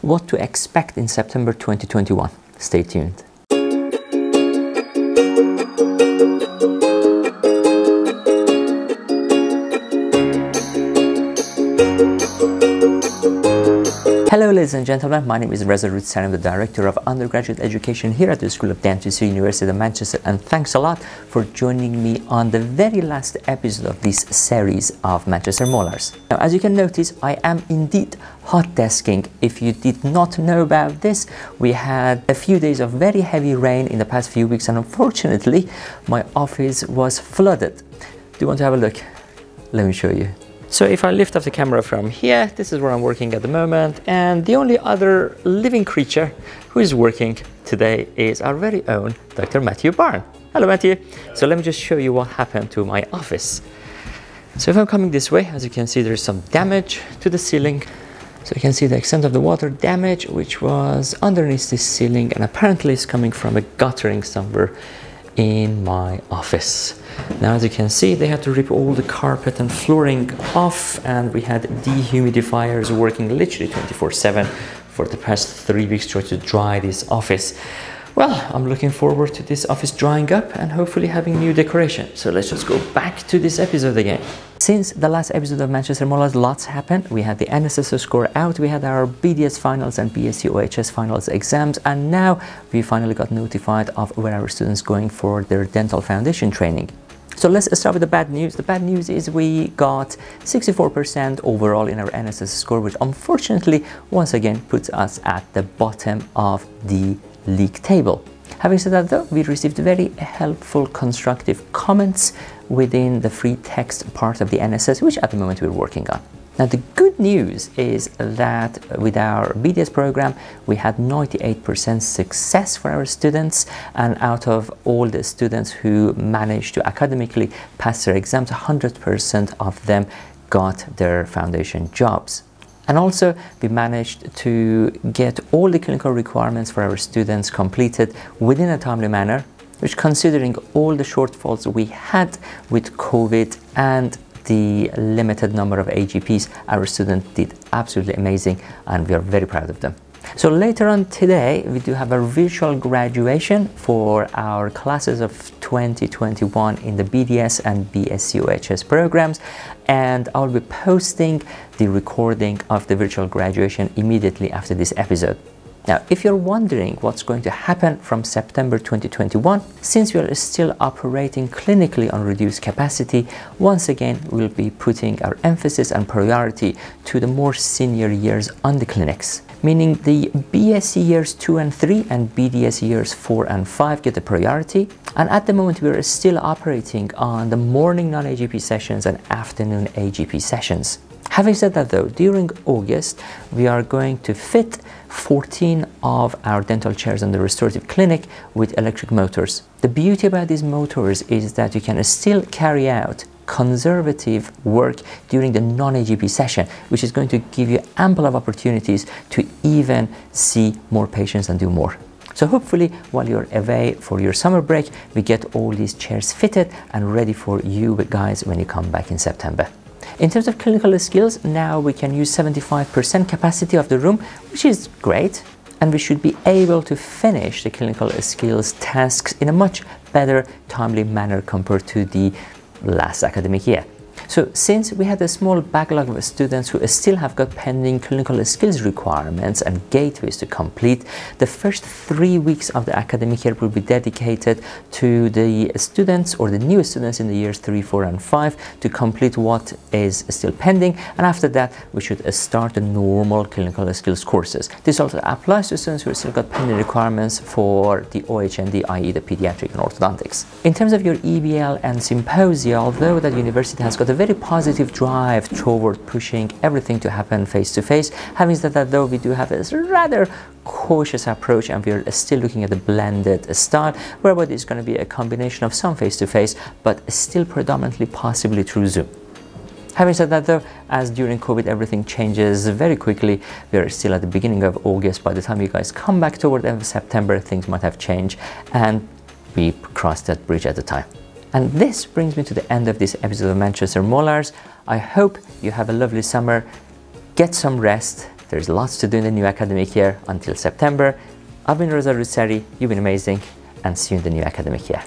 what to expect in September 2021. Stay tuned. Hello ladies and gentlemen, my name is Reza Roudsari. I'm the Director of Undergraduate Education here at the School of Dentistry, University of Manchester, and thanks a lot for joining me on the very last episode of this series of Manchester Molars. Now, as you can notice, I am indeed hot desking. If you did not know about this, we had a few days of very heavy rain in the past few weeks, and unfortunately my office was flooded. Do you want to have a look? Let me show you. So if I lift up the camera from here, this is where I'm working at the moment, and the only other living creature who is working today is our very own Dr. Matthew Barn. Hello Matthew. So let me just show you what happened to my office. So if I'm coming this way, as you can see, there's some damage to the ceiling. So you can see the extent of the water damage, which was underneath this ceiling, and apparently it's coming from a guttering somewhere in my office. Now, as you can see, they had to rip all the carpet and flooring off, and we had dehumidifiers working literally 24/7 for the past 3 weeks trying to dry this office. Well, I'm looking forward to this office drying up and hopefully having new decoration. So let's just go back to this episode again. Since the last episode of Manchester Molars, lots happened. We had the NSS score out, we had our BDS finals and BSc OHS finals exams, and now we finally got notified of where our students going for their dental foundation training. So let's start with the bad news. The bad news is we got 64% overall in our NSS score, which unfortunately once again puts us at the bottom of the league table. Having said that though, we received very helpful constructive comments within the free text part of the NSS, which at the moment we're working on. Now the good news is that with our BDS program we had 98% success for our students, and out of all the students who managed to academically pass their exams, 100% of them got their foundation jobs. And also we managed to get all the clinical requirements for our students completed within a timely manner, which, considering all the shortfalls we had with COVID and the limited number of AGPs, our students did absolutely amazing, and we are very proud of them. So later on today, we do have a virtual graduation for our classes of 2021 in the BDS and BSc OHS programs, and I'll be posting the recording of the virtual graduation immediately after this episode. Now, if you're wondering what's going to happen from September 2021, since we are still operating clinically on reduced capacity, once again, we'll be putting our emphasis and priority to the more senior years on the clinics, meaning the BSc years 2 and 3 and BDS years 4 and 5 get the priority. And at the moment, we are still operating on the morning non-AGP sessions and afternoon AGP sessions. Having said that though, during August, we are going to fit 14 of our dental chairs in the restorative clinic with electric motors. The beauty about these motors is that you can still carry out conservative work during the non-AGP session, which is going to give you ample of opportunities to even see more patients and do more. So hopefully while you're away for your summer break, we get all these chairs fitted and ready for you guys when you come back in September. In terms of clinical skills, now we can use 75% capacity of the room, which is great, and we should be able to finish the clinical skills tasks in a much better, timely manner compared to the last academic year. So since we had a small backlog of students who still have got pending clinical skills requirements and gateways to complete, the first 3 weeks of the academic year will be dedicated to the students or the new students in the years 3, 4 and 5 to complete what is still pending, and after that we should start the normal clinical skills courses. This also applies to students who still got pending requirements for the OHND, i.e. the pediatric and orthodontics. In terms of your EBL and symposia, although that university has got a very positive drive toward pushing everything to happen face-to-face. Having said that though, we do have a rather cautious approach, and we're still looking at the blended style, whereby it's going to be a combination of some face-to-face, but still predominantly possibly through Zoom. Having said that though, as during COVID everything changes very quickly, we are still at the beginning of August. By the time you guys come back toward the end of September, things might have changed, and we cross that bridge at the time. And this brings me to the end of this episode of Manchester Molars. I hope you have a lovely summer, get some rest, There's lots to do in the new academic year until September. I've been Reza Roudsari, you've been amazing, and see you in the new academic year.